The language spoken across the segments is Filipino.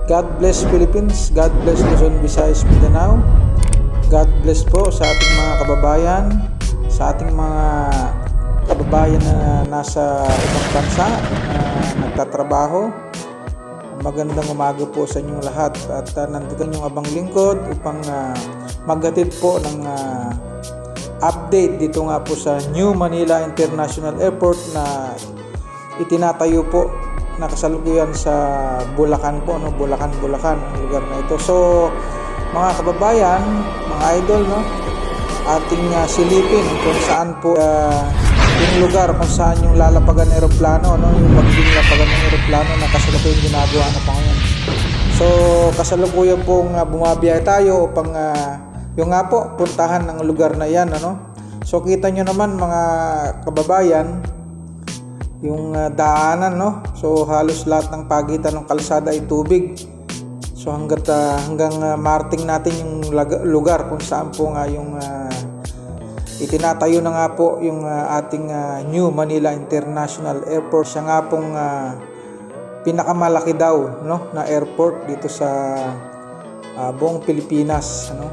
God bless Philippines, God bless Luzon, Visayas, Mindanao. God bless po sa ating mga kababayan, sa ating mga kababayan na nasa ibang bansa na nagtatrabaho. Magandang umaga po sa inyong lahat at nandito yung abang lingkod upang maghatid po ng update dito nga po sa New Manila International Airport na itinatayo po na kasalukuyan sa Bulacan po, no? Bulacan ang lugar na ito. So mga kababayan, mga idol, no, ating silipin kung saan po yung lugar kung saan yung lalapagan ng eroplano, no, yung magiging lapagan ng eroplano na kasalukuyan ginagawa na pa ngayon. So kasalukuyan pong bumabiyahe tayo upang yung nga po puntahan ng lugar na yan, ano. So kita nyo naman mga kababayan yung daanan, no. So halos lahat ng pagitan ng kalsada ay tubig. So hanggang marating natin yung lugar kung saan po nga yung itinatayo na nga po yung ating New Manila International Airport. Siya nga pong pinakamalaki daw, no, na airport dito sa buong Pilipinas, ano.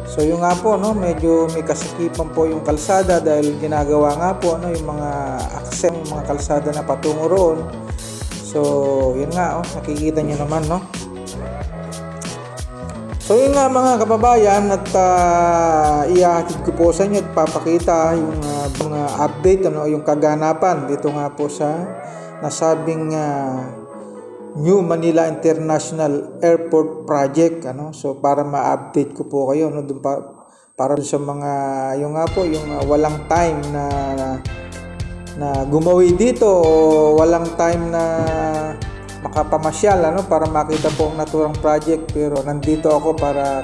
So yung nga po, no, medyo may kasikipan po yung kalsada dahil ginagawa nga po, no, yung mga akses, yung mga kalsada na patungo roon. So yun nga, nakikita nyo naman, no. So yun nga mga kababayan, at ihahatid ko po sa inyo at papakita yung mga update, ano, yung kaganapan dito nga po sa nasabing New Manila International Airport Project, ano. So para ma-update ko po kayo, no, dun para sa mga yung nga po yung walang time na gumawi dito o walang time na makapamasyal, ano, para makita po ang naturang project. Pero nandito ako para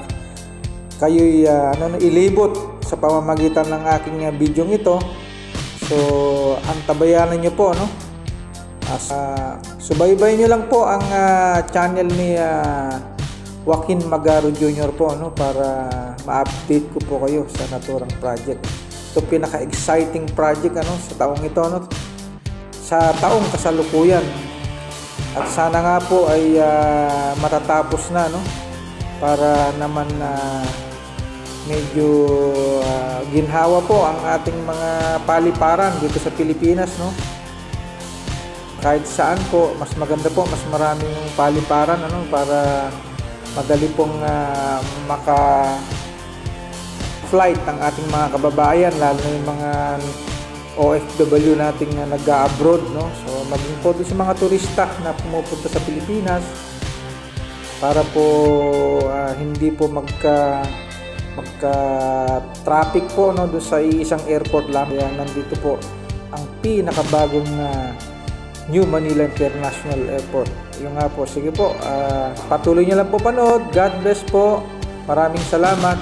kayo'y ilibot sa pamamagitan ng aking video ito. So antabayanan nyo po, no. Subaybayin nyo lang po ang channel ni Joaquin Magaro Jr. po, no, para ma-update ko po kayo sa naturang project. Ito pinaka-exciting project, ano, sa taong ito, no, sa taong kasalukuyan. At sana nga po ay matatapos na, no, para naman medyo ginhawa po ang ating mga paliparan dito sa Pilipinas, no. Kahit saan po, mas maganda po, mas maraming paliparan, ano, para madali pong maka-flight ang ating mga kababayan, lalo na yung mga OFW nating nag-abroad, no. So maging po doon sa mga turista na pumupunta sa Pilipinas para po hindi po magka-traffic po, no, doon sa isang airport lang. Kaya nandito po ang pinakabagong New Manila International Airport. Yung nga po, sige po, patuloy nyo lang po panood. God bless po. Maraming salamat.